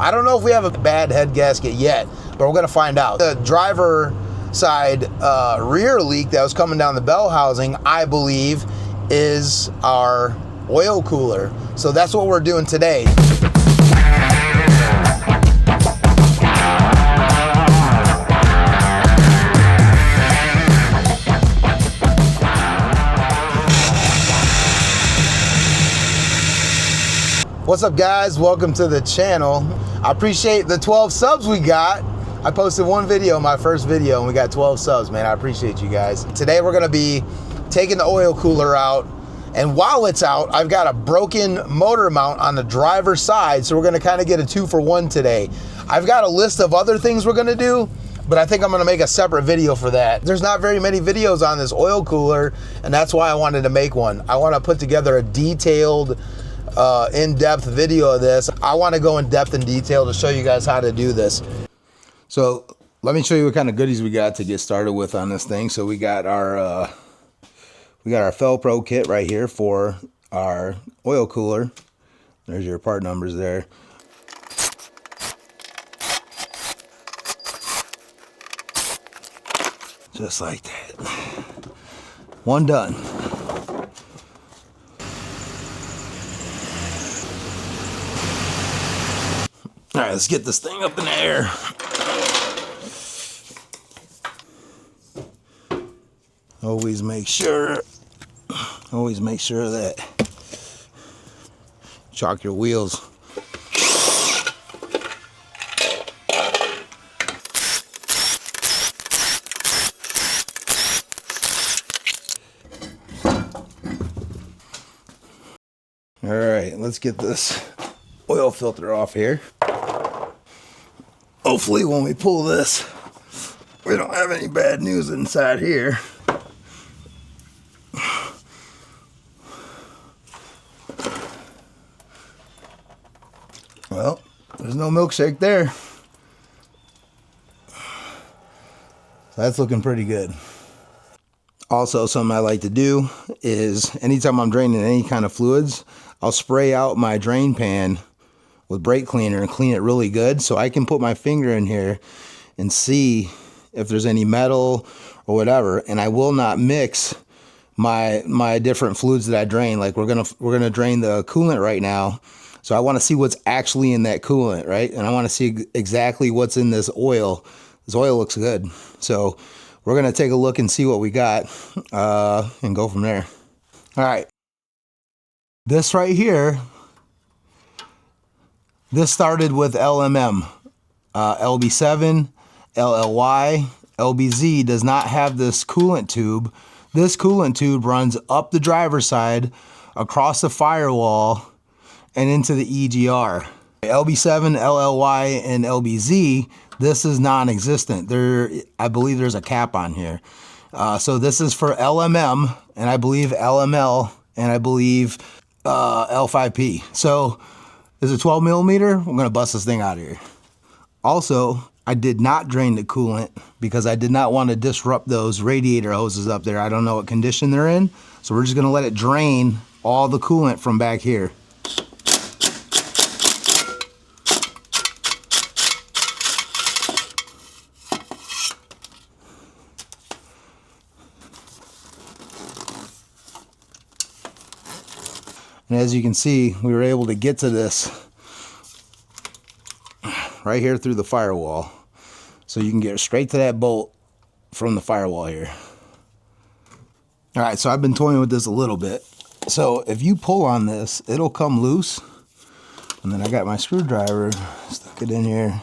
I don't know if we have a bad head gasket yet, but we're gonna find out. The driver side rear leak that was coming down the bell housing, I believe, is our oil cooler. So that's what we're doing today. What's up, guys? Welcome to the channel. I appreciate the 12 subs we got. I posted one video, my first video, and we got 12 subs, man. I appreciate you guys. Today we're gonna be taking the oil cooler out, and while it's out, I've got a broken motor mount on the driver's side, so we're gonna kind of get a 2-for-1 today. I've got a list of other things we're gonna do, but I think I'm gonna make a separate video for that. There's not very many videos on this oil cooler, and that's why I wanted to make one. I wanna put together a detailed, in-depth video of this. I want to go in depth and detail to show you guys how to do this. So let me show you what kind of goodies we got to get started with on this thing. So we got our Felpro kit right here for our oil cooler. There's your part numbers there. Just like that. One done. All right, let's get this thing up in the air. Always make sure that chalk your wheels. All right, let's get this oil filter off here. Hopefully when we pull this, we don't have any bad news inside here. Well, there's no milkshake there. That's looking pretty good. Also, something I like to do is anytime I'm draining any kind of fluids, I'll spray out my drain pan with brake cleaner and clean it really good, so I can put my finger in here and see if there's any metal or whatever. And I will not mix my different fluids that I drain. Like we're gonna drain the coolant right now, so I want to see what's actually in that coolant, right? And I want to see exactly what's in this oil. This oil looks good, so we're gonna take a look and see what we got and go from there. All right, this right here. This started with LMM, LB7, LLY, LBZ does not have this coolant tube. This coolant tube runs up the driver's side, across the firewall, and into the EGR. LB7, LLY, and LBZ, this is non-existent. I believe there's a cap on here. So this is for LMM, and I believe LML, and I believe L5P. So is it 12 millimeter? We're gonna bust this thing out of here. Also, I did not drain the coolant because I did not want to disrupt those radiator hoses up there. I don't know what condition they're in, so we're just gonna let it drain all the coolant from back here. And as you can see, we were able to get to this right here through the firewall. So you can get straight to that bolt from the firewall here. All right, so I've been toying with this a little bit. So if you pull on this, it'll come loose. And then I got my screwdriver, stuck it in here,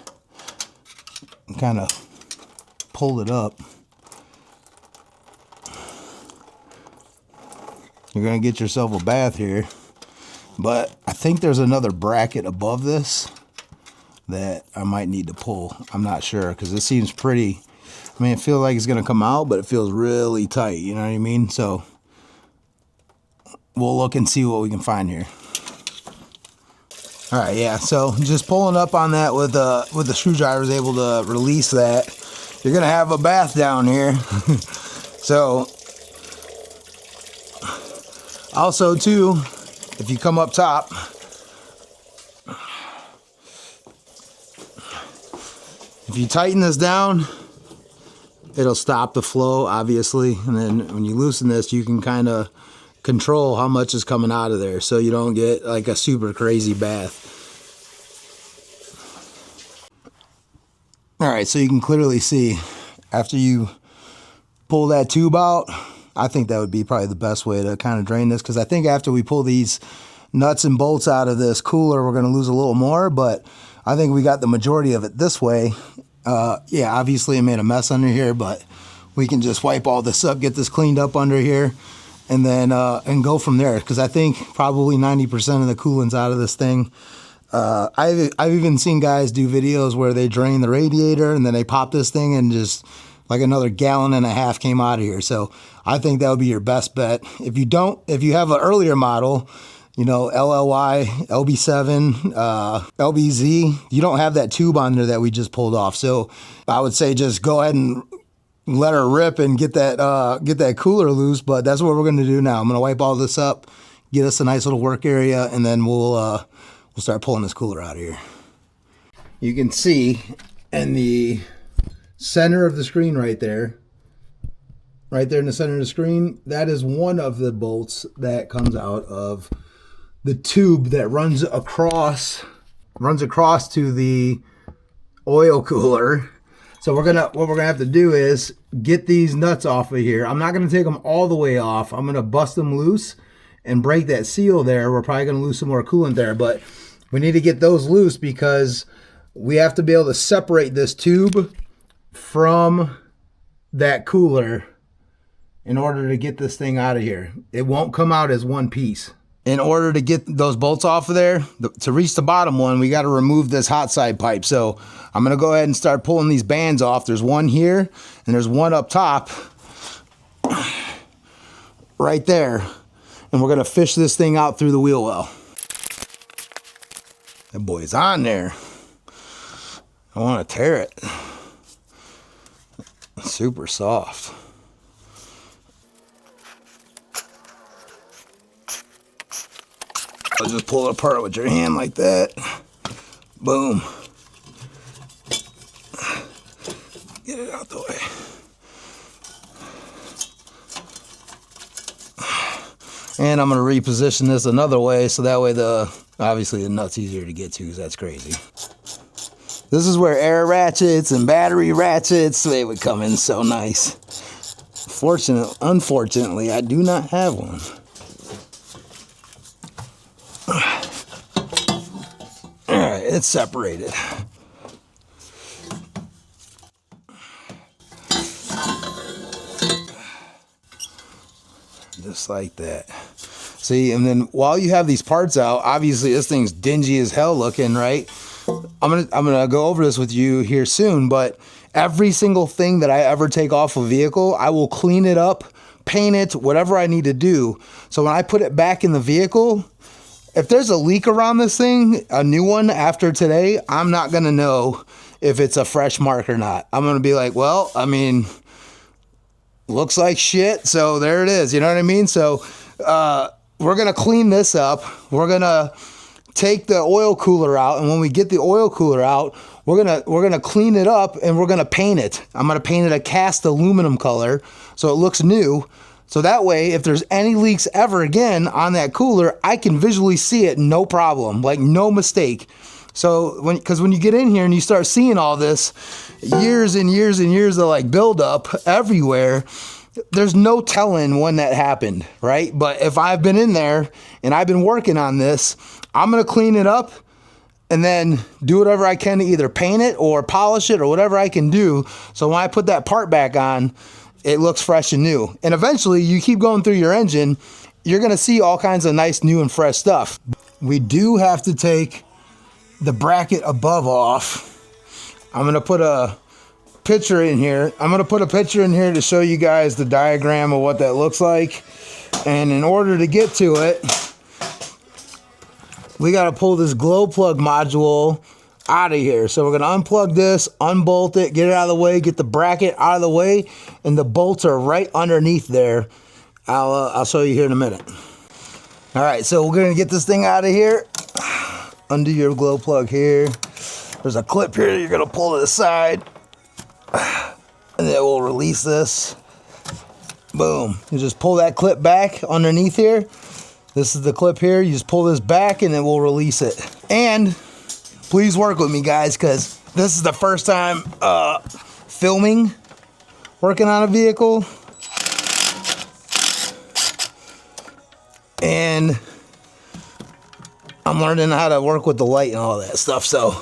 and kind of pulled it up. You're gonna get yourself a bath here. But I think there's another bracket above this that I might need to pull. I'm not sure, because it seems pretty, I mean, it feels like it's gonna come out, but it feels really tight, you know what I mean? So we'll look and see what we can find here. All right, yeah, so just pulling up on that with the screwdriver is able to release that. You're gonna have a bath down here. So also too, if you come up top, If you tighten this down, it'll stop the flow, obviously. And then when you loosen this, you can kind of control how much is coming out of there so you don't get like a super crazy bath. All right, so you can clearly see after you pull that tube out, I think that would be probably the best way to kind of drain this, because I think after we pull these nuts and bolts out of this cooler, we're going to lose a little more, but I think we got the majority of it this way. Yeah, obviously I made a mess under here, but we can just wipe all this up, get this cleaned up under here, and then and go from there, because I think probably 90% of the coolant's out of this thing. I've even seen guys do videos where they drain the radiator and then they pop this thing and just like another 1.5 gallons came out of here. So I think that would be your best bet. If you have an earlier model, you know, LLY, LB7, LBZ, you don't have that tube on there that we just pulled off. So I would say just go ahead and let her rip and get that cooler loose. But that's what we're going to do now. I'm going to wipe all this up, get us a nice little work area, and then we'll start pulling this cooler out of here. You can see in the center of the screen right there in the center of the screen, that is one of the bolts that comes out of the tube that runs across to the oil cooler. So what we're gonna have to do is get these nuts off of here. I'm not gonna take them all the way off. I'm gonna bust them loose and break that seal there. We're probably gonna lose some more coolant there, but we need to get those loose because we have to be able to separate this tube from that cooler in order to get this thing out of here. It won't come out as one piece. In order to get those bolts off of there, to reach the bottom one, we got to remove this hot side pipe. So I'm going to go ahead and start pulling these bands off. There's one here and there's one up top right there. And we're going to fish this thing out through the wheel well. That boy's on there. I want to tear it. It's super soft. I'll just pull it apart with your hand like that. Boom. Get it out the way. And I'm going to reposition this another way so that way obviously the nut's easier to get to, because that's crazy. This is where air ratchets and battery ratchets, they would come in so nice. Unfortunately, I do not have one. Alright, it's separated. Just like that. See, and then while you have these parts out, obviously this thing's dingy as hell looking, right? I'm gonna go over this with you here soon, but every single thing that I ever take off a vehicle, I will clean it up, paint it, whatever I need to do. So when I put it back in the vehicle, if there's a leak around this thing, a new one after today, I'm not gonna know if it's a fresh mark or not. I'm gonna be like, well, I mean, looks like shit, so there it is, you know what I mean? So we're gonna clean this up. We're gonna take the oil cooler out, and when we get the oil cooler out, we're gonna clean it up and we're gonna paint it. I'm gonna paint it a cast aluminum color so it looks new. So that way, if there's any leaks ever again on that cooler, I can visually see it, no problem, like no mistake. So because when you get in here and you start seeing all this years and years and years of like buildup everywhere, there's no telling when that happened, right? But if I've been in there and I've been working on this, I'm gonna clean it up and then do whatever I can to either paint it or polish it or whatever I can do. So when I put that part back on, it looks fresh and new. And eventually you keep going through your engine, you're gonna see all kinds of nice new and fresh stuff. We do have to take the bracket above off. I'm gonna put a picture in here. I'm gonna put a picture in here to show you guys the diagram of what that looks like. And in order to get to it, we gotta pull this glow plug module out of here. So we're gonna unplug this, unbolt it, get it out of the way, get the bracket out of the way, and the bolts are right underneath there. I'll show you here in a minute. All right, so we're gonna get this thing out of here. Undo your glow plug here. There's a clip here that you're gonna pull to the side, and then we'll release this. Boom. You just pull that clip back underneath here. This is the clip here. You just pull this back and then we'll release it. And please work with me, guys, because this is the first time filming, working on a vehicle. And I'm learning how to work with the light and all that stuff. So,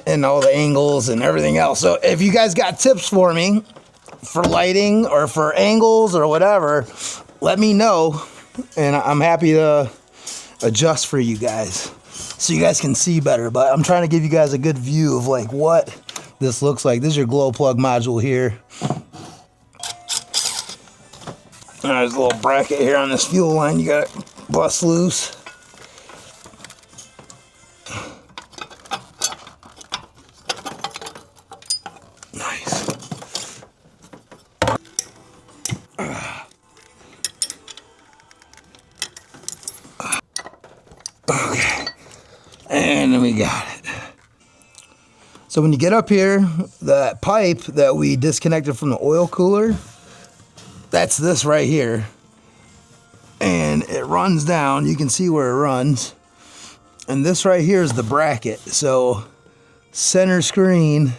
and all the angles and everything else. So if you guys got tips for me for lighting or for angles or whatever, let me know. And I'm happy to adjust for you guys so you guys can see better. But I'm trying to give you guys a good view of like what this looks like. This is your glow plug module here. There's a little bracket here on this fuel line you got to bust loose. Nice. Okay. And then we got it. So when you get up here, that pipe that we disconnected from the oil cooler, that's this right here. And it runs down. You can see where it runs. And this right here is the bracket. So center screen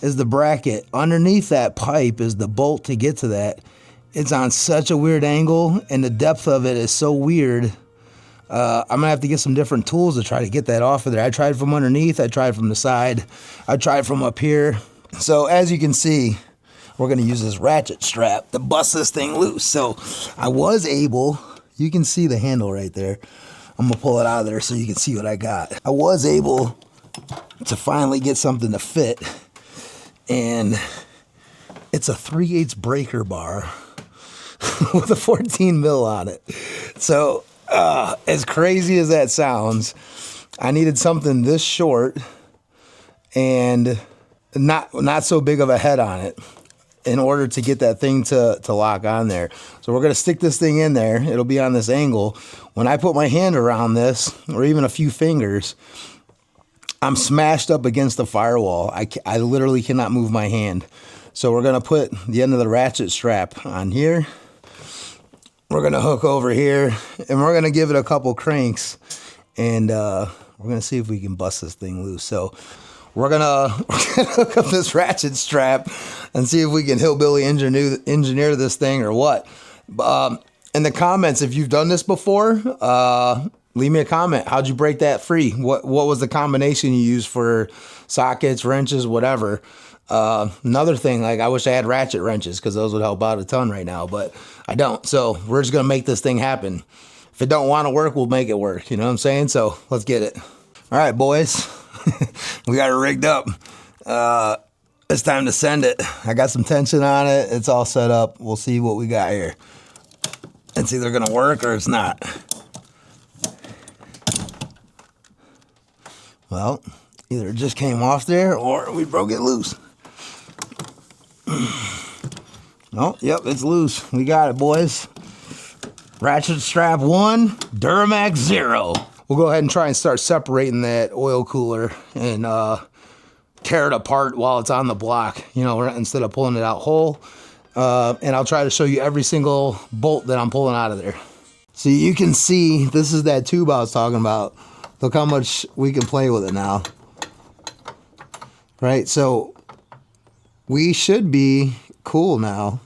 is the bracket. Underneath that pipe is the bolt to get to that. It's on such a weird angle, and the depth of it is so weird. I'm gonna have to get some different tools to try to get that off of there. I tried from underneath, I tried from the side, I tried from up here. So as you can see, we're gonna use this ratchet strap to bust this thing loose. So I was able, you can see the handle right there. I'm gonna pull it out of there so you can see what I got. I was able to finally get something to fit, and it's a 3/8 breaker bar with a 14 mil on it. So as crazy as that sounds, I needed something this short and not so big of a head on it in order to get that thing to lock on there. So we're gonna stick this thing in there. It'll be on this angle. When I put my hand around this, or even a few fingers, I'm smashed up against the firewall. I literally cannot move my hand. So we're gonna put the end of the ratchet strap on here. We're gonna hook over here, and we're gonna give it a couple cranks, and we're gonna see if we can bust this thing loose. So we're gonna hook up this ratchet strap and see if we can hillbilly engineer this thing or what. In the comments, if you've done this before, leave me a comment. How'd you break that free? What was the combination you used for sockets, wrenches, whatever? Another thing, like, I wish I had ratchet wrenches, because those would help out a ton right now, but I don't. So we're just gonna make this thing happen. If it don't want to work, we'll make it work. You know what I'm saying? So let's get it. All right, boys. We got it rigged up. It's time to send it. I got some tension on it. It's all set up. We'll see what we got here. It's either gonna work or it's not. Well, either it just came off there or we broke it loose. Oh, yep, it's loose. We got it, boys. Ratchet strap 1, Duramax 0. We'll go ahead and try and start separating that oil cooler and tear it apart while it's on the block, you know, instead of pulling it out whole. And I'll try to show you every single bolt that I'm pulling out of there. So you can see, this is that tube I was talking about. Look how much we can play with it now. Right, so we should be cool now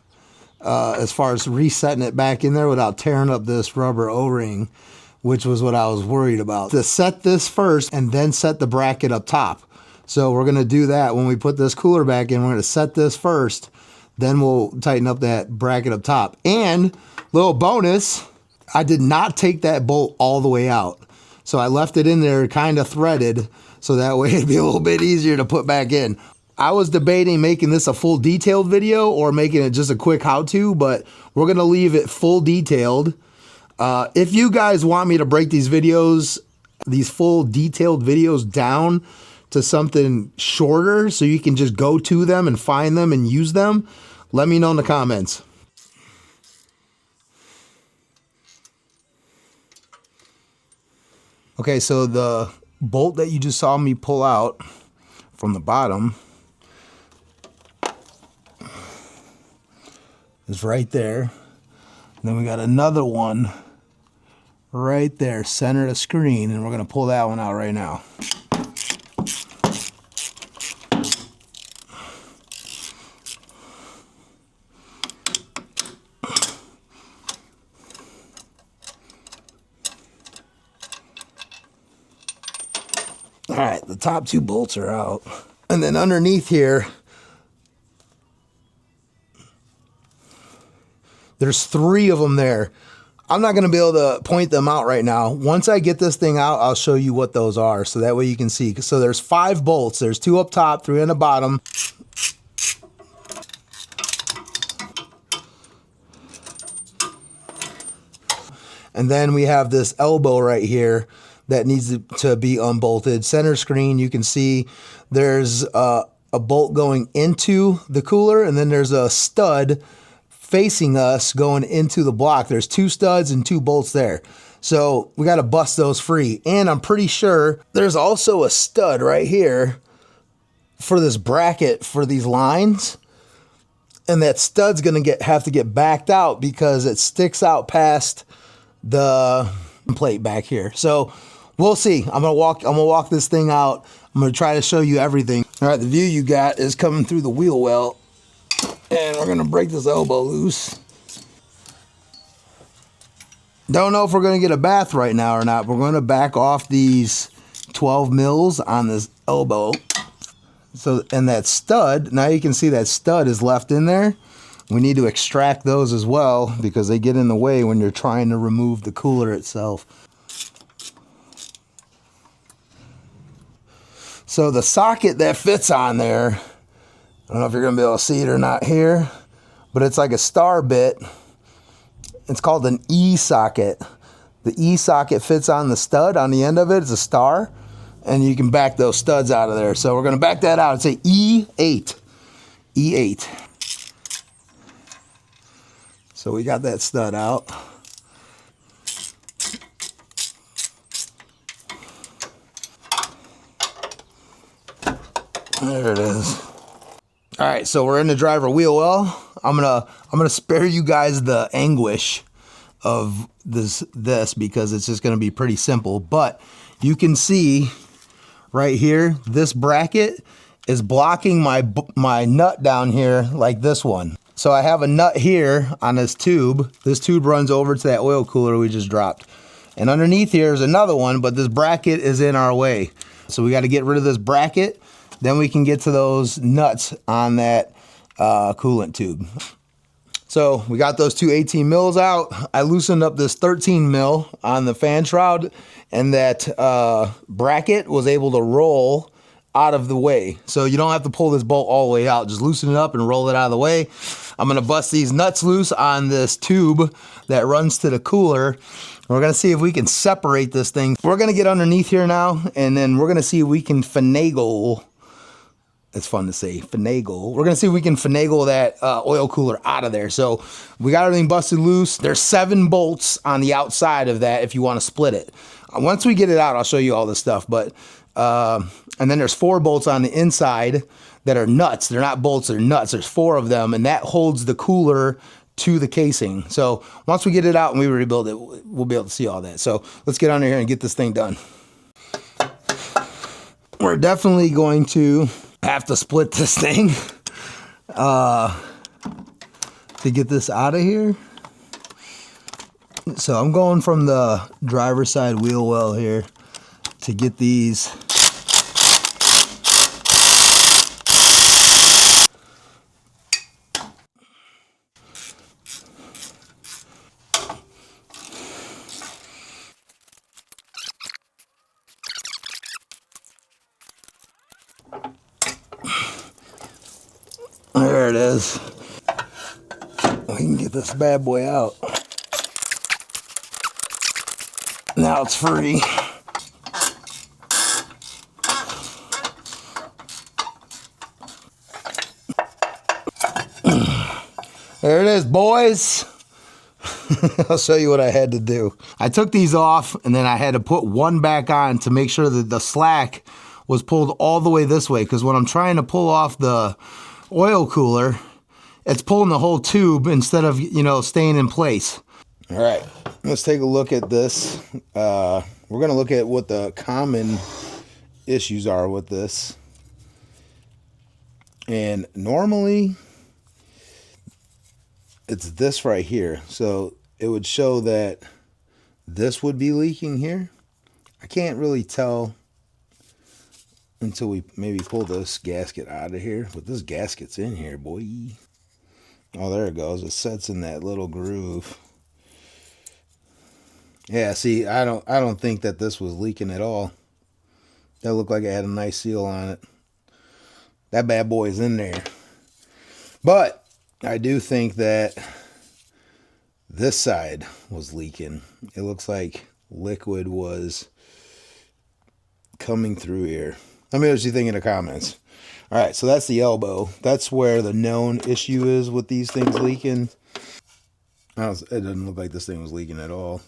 as far as resetting it back in there without tearing up this rubber O-ring, which was what I was worried about. To set this first and then set the bracket up top. So we're gonna do that when we put this cooler back in. We're gonna set this first, then we'll tighten up that bracket up top. And little bonus, I did not take that bolt all the way out. So I left it in there kind of threaded, so that way it'd be a little bit easier to put back in. I was debating making this a full detailed video or making it just a quick how-to, but we're gonna leave it full detailed. If you guys want me to break these videos, these full detailed videos down to something shorter so you can just go to them and find them and use them, let me know in the comments. Okay, so the bolt that you just saw me pull out from the bottom is right there. And then we got another one right there, center of the screen, and we're gonna pull that one out right now. All right, the top two bolts are out. And then underneath here, there's 3 of them there. I'm not gonna be able to point them out right now. Once I get this thing out, I'll show you what those are, so that way you can see. So there's 5 bolts. There's 2 up top, 3 on the bottom. And then we have this elbow right here that needs to be unbolted. Center screen, you can see there's a bolt going into the cooler, and then there's a stud facing us going into the block. There's 2 studs and 2 bolts there. So we got to bust those free. And I'm pretty sure there's also a stud right here for this bracket for these lines. And that stud's going to have to get backed out because it sticks out past the plate back here. So we'll see. I'm gonna walk this thing out. I'm gonna try to show you everything. All right, the view you got is coming through the wheel well, and we're gonna break this elbow loose. Don't know if we're gonna get a bath right now or not. We're gonna back off these 12 mils on this elbow. So, and that stud, now you can see that stud is left in there. We need to extract those as well because they get in the way when you're trying to remove the cooler itself. So the socket that fits on there, I don't know if you're gonna be able to see it or not here, but it's like a star bit. It's called an E socket. The E socket fits on the stud on the end of it. It's a star, and you can back those studs out of there. So we're gonna back that out. It's a E8. E8. So we got that stud out. There it is. All right, so we're in the driver wheel well. I'm gonna spare you guys the anguish of this because it's just gonna be pretty simple. But you can see right here, this bracket is blocking my nut down here like this one. So I have a nut here on this tube. This tube runs over to that oil cooler we just dropped. And underneath here is another one, but this bracket is in our way. So we got to get rid of this bracket. Then we can get to those nuts on that coolant tube. So we got those 2 18 mils out. I loosened up this 13 mil on the fan shroud, and that bracket was able to roll out of the way. So you don't have to pull this bolt all the way out. Just loosen it up and roll it out of the way. I'm gonna bust these nuts loose on this tube that runs to the cooler. We're gonna see if we can separate this thing. We're gonna get underneath here now, and then we're gonna see if we can finagle. It's fun to say, finagle. We're gonna see if we can finagle that oil cooler out of there. So we got everything busted loose. There's 7 bolts on the outside of that if you wanna split it. Once we get it out, I'll show you all this stuff. But and then there's 4 bolts on the inside that are nuts. They're not bolts, they're nuts. There's 4 of them, and that holds the cooler to the casing. So once we get it out and we rebuild it, we'll be able to see all that. So let's get under here and get this thing done. We're definitely going to have to split this thing to get this out of here. So I'm going from the driver's side wheel well here to get these. There it is. We can get this bad boy out. Now it's free. There it is, boys. I'll show you what I had to do. I took these off and then I had to put one back on to make sure that the slack was pulled all the way this way, because when I'm trying to pull off the oil cooler, it's pulling the whole tube instead of, you know, staying in place. All right, let's take a look at this. We're gonna look at what the common issues are with this. And normally it's this right here. So it would show that this would be leaking here. I can't really tell until we maybe pull this gasket out of here, but this gasket's in here, boy. Oh, there it goes. It sets in that little groove. Yeah, see, I don't think that this was leaking at all. That looked like it had a nice seal on it. That bad boy is in there. But I do think that this side was leaking. It looks like liquid was coming through here. Let me know what you think in the comments. All right, so that's the elbow. That's where the known issue is with these things leaking. It doesn't look like this thing was leaking at all.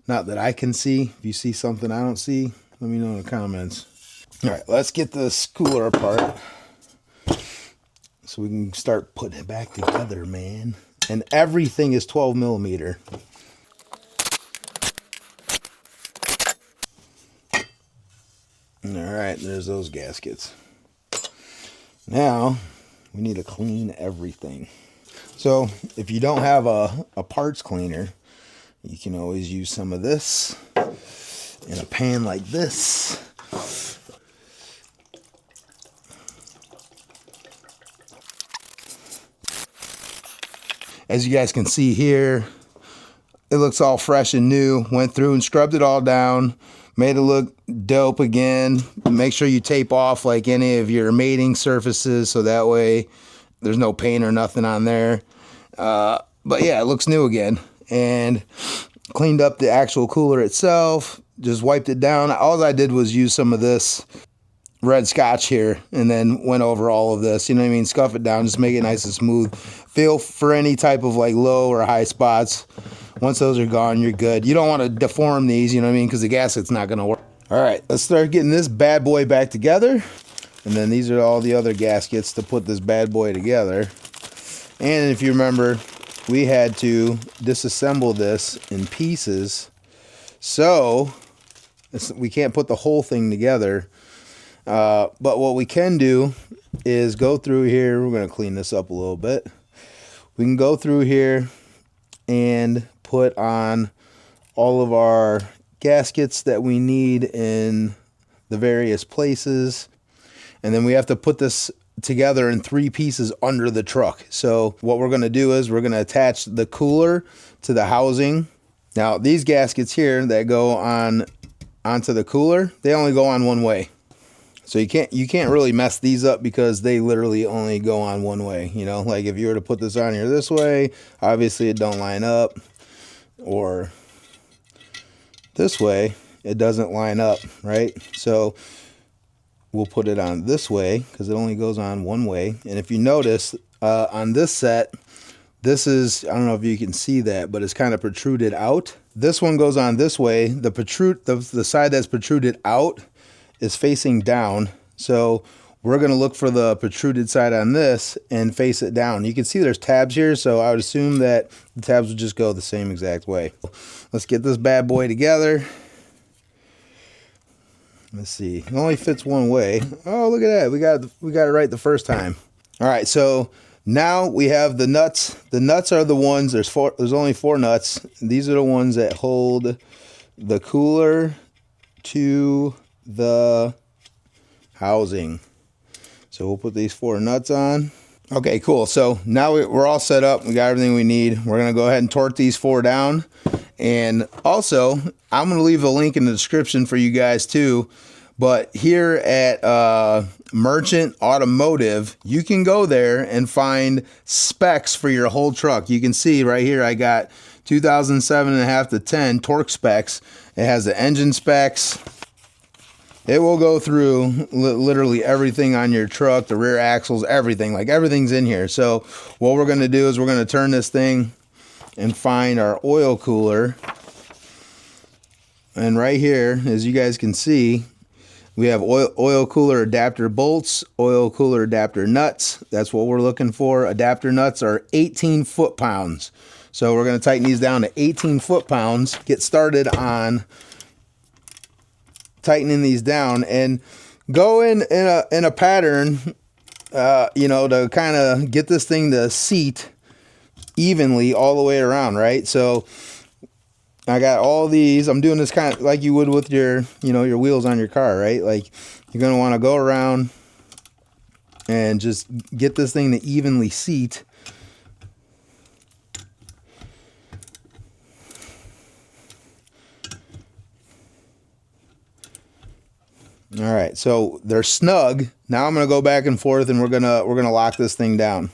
Not that I can see. If you see something I don't see, let me know in the comments. All right, let's get this cooler apart so we can start putting it back together, man. And everything is 12 millimeter. All right, there's those gaskets. Now, we need to clean everything. So, if you don't have a parts cleaner, you can always use some of this in a pan like this. As you guys can see here, it looks all fresh and new. Went through and scrubbed it all down, made it look dope again. Make sure you tape off like any of your mating surfaces so that way there's no paint or nothing on there. But yeah, it looks new again. And cleaned up the actual cooler itself, just wiped it down. All I did was use some of this red scotch here and then went over all of this, you know what I mean? Scuff it down, just make it nice and smooth. Feel for any type of like low or high spots. Once those are gone, you're good. You don't want to deform these, you know what I mean? Because the gasket's not going to work. All right, let's start getting this bad boy back together. And then these are all the other gaskets to put this bad boy together. And if you remember, we had to disassemble this in pieces. So we can't put the whole thing together. But what we can do is go through here. We're going to clean this up a little bit. We can go through here and put on all of our gaskets that we need in the various places. And then we have to put this together in 3 pieces under the truck. So what we're going to do is we're going to attach the cooler to the housing. Now these gaskets here that go onto the cooler, they only go on one way. So you can't really mess these up because they literally only go on one way. You know, like if you were to put this on here this way, obviously it don't line up, or this way, it doesn't line up, right? So we'll put it on this way because it only goes on one way. And if you notice on this set, this is, I don't know if you can see that, but it's kind of protruded out. This one goes on this way. The side that's protruded out is facing down. So we're going to look for the protruded side on this and face it down. You can see there's tabs here, so I would assume that the tabs would just go the same exact way. Let's get this bad boy together. Let's see. It only fits one way. Oh, look at that. We got it right the first time. All right, so now we have the nuts. The nuts are the ones, there's only 4 nuts. These are the ones that hold the cooler to the housing. So we'll put these 4 nuts on. Okay, cool. So now we're all set up. We got everything we need. We're going to go ahead and torque these 4 down. And also, I'm going to leave a link in the description for you guys too. But here at Merchant Automotive, you can go there and find specs for your whole truck. You can see right here, I got 2007.5 to 10 torque specs. It has the engine specs. It will go through literally everything on your truck, the rear axles, everything. Like everything's in here. So what we're going to do is we're going to turn this thing and find our oil cooler. And right here, as you guys can see, we have oil cooler adapter bolts, oil cooler adapter nuts. That's what we're looking for. Adapter nuts are 18 foot-pounds. So we're going to tighten these down to 18 foot-pounds, get started on tightening these down, and go in a pattern, you know, to kind of get this thing to seat evenly all the way around, right? So I got all these. I'm doing this kind of like you would with your, you know, your wheels on your car, right? Like you're going to want to go around and just get this thing to evenly seat. All right, so they're snug. Now I'm going to go back and forth, and we're gonna lock this thing down.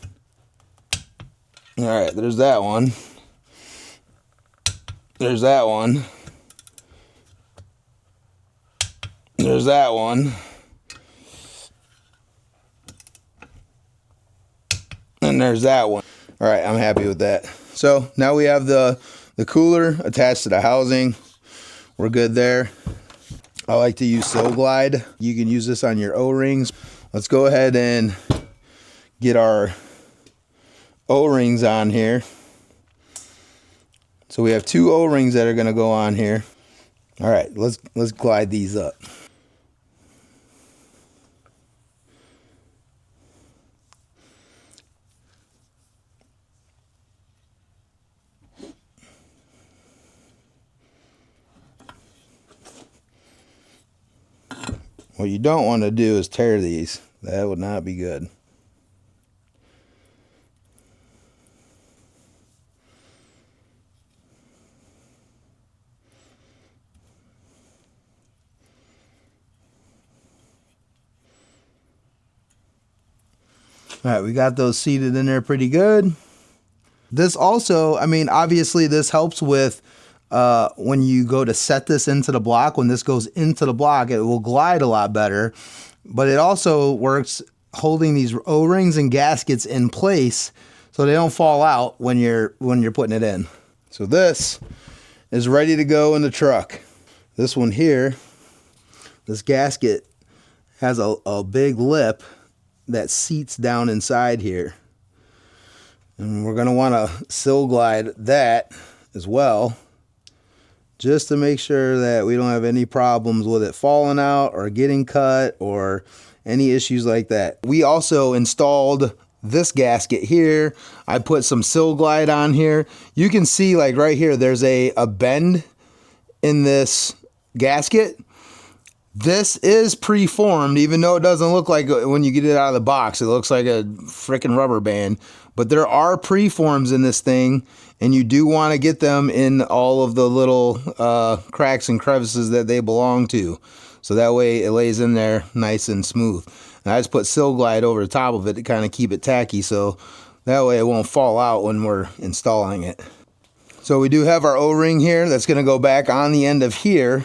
All right, there's that one. There's that one. There's that one. And there's that one. All right, I'm happy with that. So now we have the cooler attached to the housing. We're good there. I like to use Syl-Glyde. You can use this on your O-rings. Let's go ahead and get our O-rings on here. So we have 2 O-rings that are going to go on here. All right, let's glide these up. What you don't want to do is tear these. That would not be good. All right, we got those seated in there pretty good. This also, I mean, obviously this helps with when you go to set this into the block. When this goes into the block, it will glide a lot better. But it also works holding these O-rings and gaskets in place so they don't fall out when you're putting it in. So this is ready to go in the truck. This one here, this gasket has a big lip that seats down inside here. And we're going to want to Syl-Glyde that as well, just to make sure that we don't have any problems with it falling out or getting cut or any issues like that. We also installed this gasket here. I put some Syl-Glyde on here. You can see like right here, there's a bend in this gasket. This is preformed, even though it doesn't look like it when you get it out of the box. It looks like a freaking rubber band. But there are preforms in this thing, and you do want to get them in all of the little cracks and crevices that they belong to. So that way it lays in there nice and smooth. And I just put Syl-Glyde over the top of it to kind of keep it tacky, so that way it won't fall out when we're installing it. So we do have our O-ring here that's going to go back on the end of here.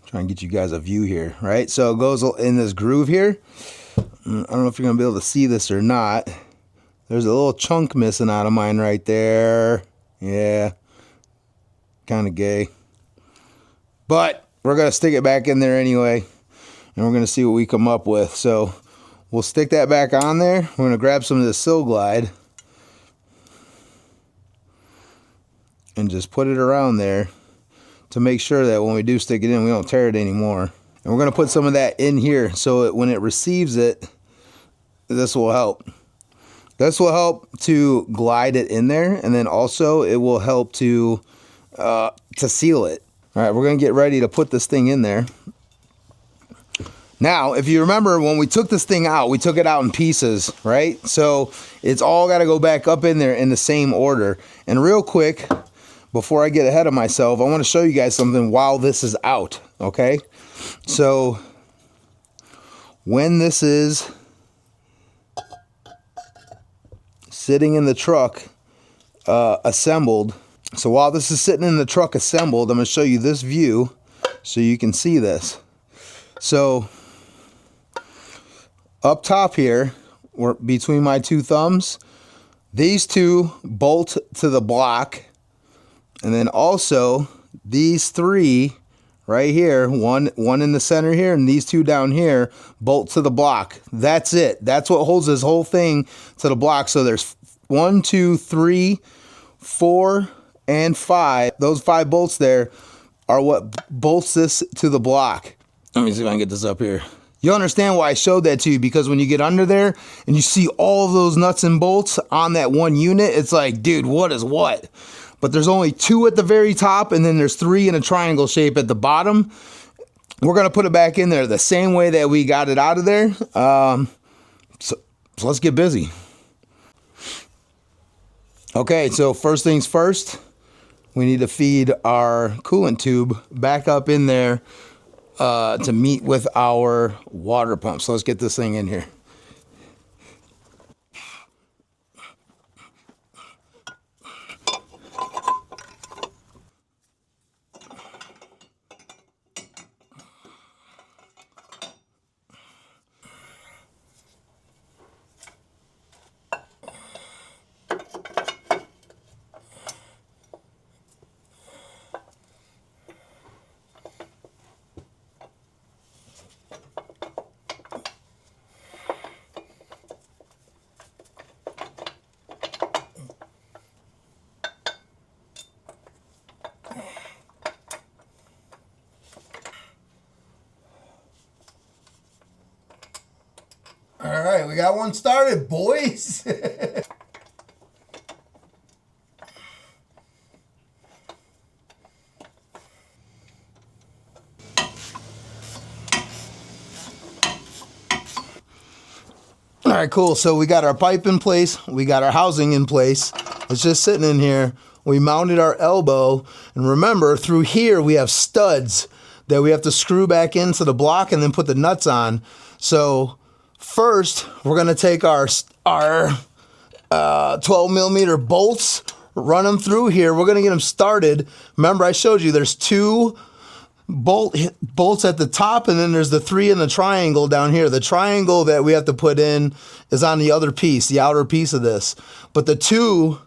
Try and get you guys a view here, right? So it goes in this groove here. I don't know if you're gonna be able to see this or not. There's a little chunk missing out of mine right there. Yeah, kind of gay. But we're gonna stick it back in there anyway, and we're gonna see what we come up with. So we'll stick that back on there. We're gonna grab some of the Syl-Glyde and just put it around there to make sure that when we do stick it in, we don't tear it anymore. And we're going to put some of that in here so that when it receives it, this will help. This will help to glide it in there, and then also it will help to seal it. All right, we're going to get ready to put this thing in there. Now, if you remember, when we took this thing out, we took it out in pieces, right? So it's all got to go back up in there in the same order. And real quick, before I get ahead of myself, I want to show you guys something while this is out, okay? So when this is sitting in the truck assembled, so while this is sitting in the truck assembled, I'm going to show you this view so you can see this. So up top here, or between my 2 thumbs, These two bolt to the block, and then also these three right here, one in the center here, and these two down here, bolt to the block. That's it. That's what holds this whole thing to the block. So there's 1, 2, 3, 4, and 5. Those 5 bolts there are what bolts this to the block. Let me see if I can get this up here. You'll understand why I showed that to you, because when you get under there and you see all those nuts and bolts on that one unit, it's like, dude, what is what? But there's only 2 at the very top, and then there's 3 in a triangle shape at the bottom. We're going to put it back in there the same way that we got it out of there. So let's get busy. Okay, so first things first, we need to feed our coolant tube back up in there to meet with our water pump. So let's get this thing in here. All right, we got one started, boys. All right, cool. So we got our pipe in place. We got our housing in place. It's just sitting in here. We mounted our elbow. And remember, through here, we have studs that we have to screw back into the block and then put the nuts on. So first, we're going to take our 12 millimeter bolts, run them through here. We're going to get them started. Remember, I showed you there's 2 bolts at the top, and then there's the 3 in the triangle down here. The triangle that we have to put in is on the other piece, the outer piece of this. But the 2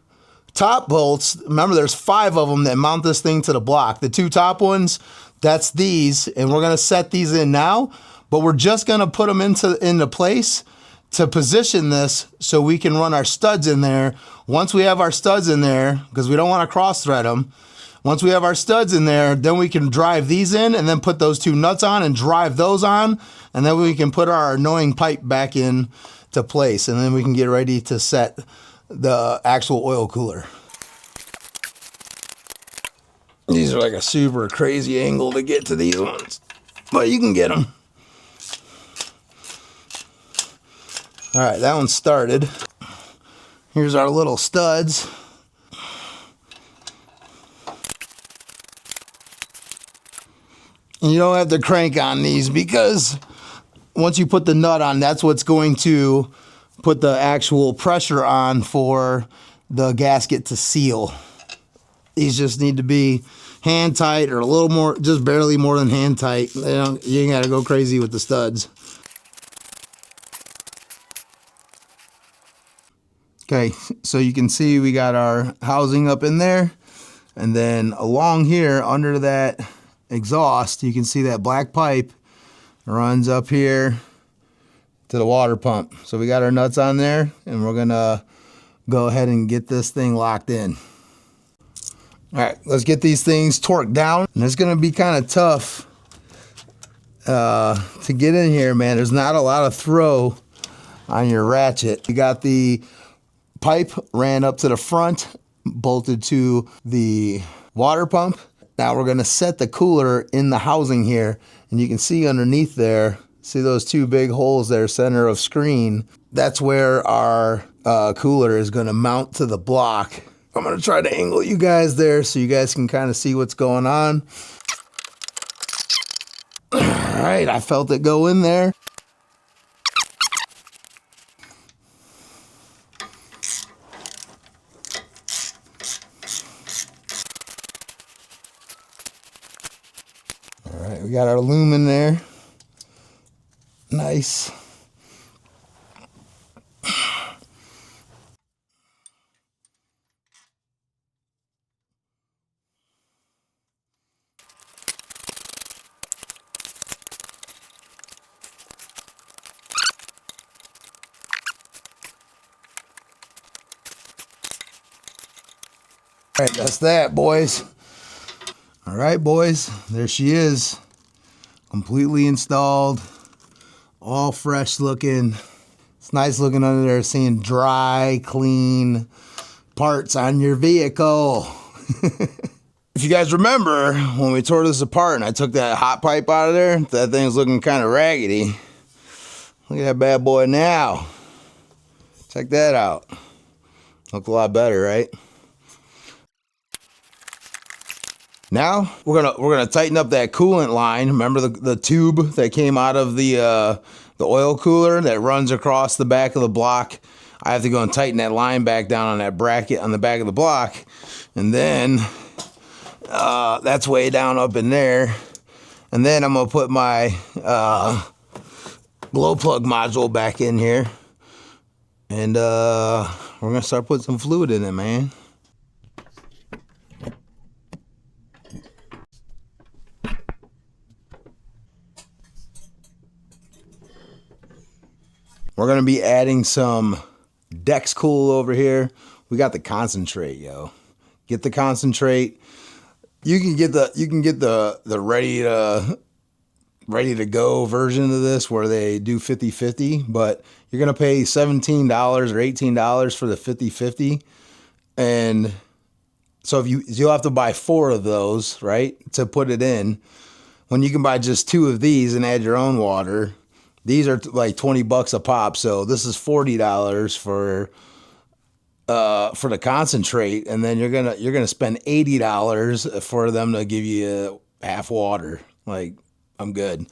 top bolts, remember there's 5 of them that mount this thing to the block. The 2 top ones, that's these, and we're gonna set these in now, but we're just gonna put them into place to position this so we can run our studs in there. Once we have our studs in there, because we don't wanna cross thread them, once we have our studs in there, then we can drive these in and then put those 2 nuts on and drive those on, and then we can put our annoying pipe back in to place, and then we can get ready to set the actual oil cooler. These are like a super crazy angle to get to these ones, but you can get them. All right, that one started. Here's our little studs. And you don't have to crank on these, because once you put the nut on, that's what's going to put the actual pressure on for the gasket to seal. These just need to be hand tight, or a little more, just barely more than hand tight. You ain't got to go crazy with the studs. Okay, so you can see we got our housing up in there, and then along here under that exhaust, you can see that black pipe runs up here to the water pump. So we got our nuts on there, and we're gonna go ahead and get this thing locked in. All right, let's get these things torqued down. And it's gonna be kind of tough to get in here, man. There's not a lot of throw on your ratchet. You got the pipe ran up to the front, bolted to the water pump. Now we're gonna set the cooler in the housing here, and you can see underneath there, see those 2 big holes there, center of screen? That's where our cooler is gonna mount to the block. I'm gonna try to angle you guys there so you guys can kind of see what's going on. All right, I felt it go in there. All right, we got our loom in there. Nice. All right, that's that, boys. All right, boys, there she is. Completely installed, all fresh looking. It's nice looking under there, seeing dry, clean parts on your vehicle. If you guys remember, when we tore this apart and I took that hot pipe out of there, that thing's looking kind of raggedy. Look at that bad boy now. Check that out. Look a lot better, right? Now we're gonna tighten up that coolant line. Remember the tube that came out of the oil cooler that runs across the back of the block? I have to go and tighten that line back down on that bracket on the back of the block, and then that's way down up in there. And then I'm gonna put my glow plug module back in here, and we're gonna start putting some fluid in it, man. We're gonna be adding some Dex Cool over here. We got the concentrate, yo. Get the concentrate. You can get the ready to go version of this where they do 50-50, but you're gonna pay $17 or $18 for the 50-50, and so you'll have to buy 4 of those, right, to put it in. When you can buy just 2 of these and add your own water. These are like 20 bucks a pop, so this is $40 for the concentrate, and then you're gonna spend $80 for them to give you half water. Like, I'm good.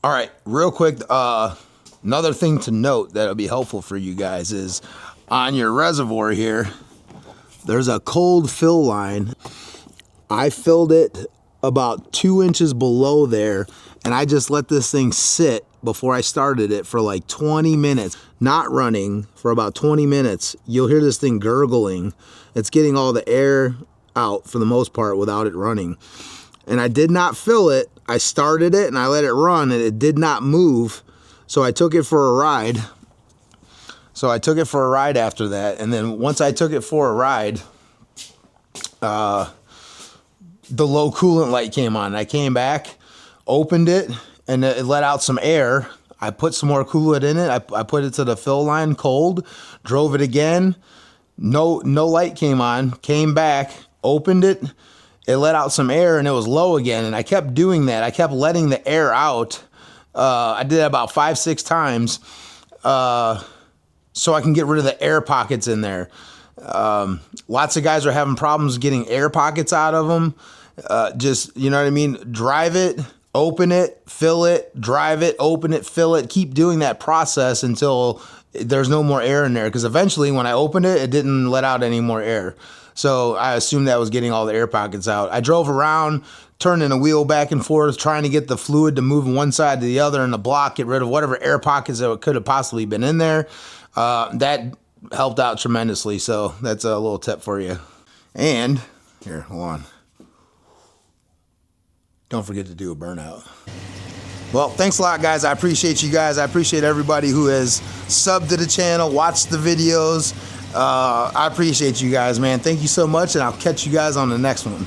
All right, real quick, another thing to note that'll be helpful for you guys is on your reservoir here, there's a cold fill line. I filled it about 2 inches below there, and I just let this thing sit before I started it for like 20 minutes, not running for about 20 minutes. You'll hear this thing gurgling. It's getting all the air out for the most part without it running. And I did not fill it. I started it and I let it run, and it did not move. So I took it for a ride. After that, and then once I took it for a ride, the low coolant light came on. I came back, opened it, and it let out some air. I put some more coolant in it. I put it to the fill line cold, drove it again. No light came on. Came back, opened it. It let out some air, and it was low again. And I kept doing that. I kept letting the air out. I did it about 5-6 times. So I can get rid of the air pockets in there. Lots of guys are having problems getting air pockets out of them. Just, you know what I mean? Drive it, open it, fill it, drive it, open it, fill it. Keep doing that process until there's no more air in there. Because eventually when I opened it, it didn't let out any more air. So I assumed that was getting all the air pockets out. I drove around, turning the wheel back and forth, trying to get the fluid to move from one side to the other in the block, get rid of whatever air pockets that could have possibly been in there. That helped out tremendously, so that's a little tip for you. And here, hold on. Don't forget to do a burnout. Well, thanks a lot, guys. I appreciate you guys. I appreciate everybody who has subbed to the channel, watched the videos. I appreciate you guys, man. Thank you so much, and I'll catch you guys on the next one.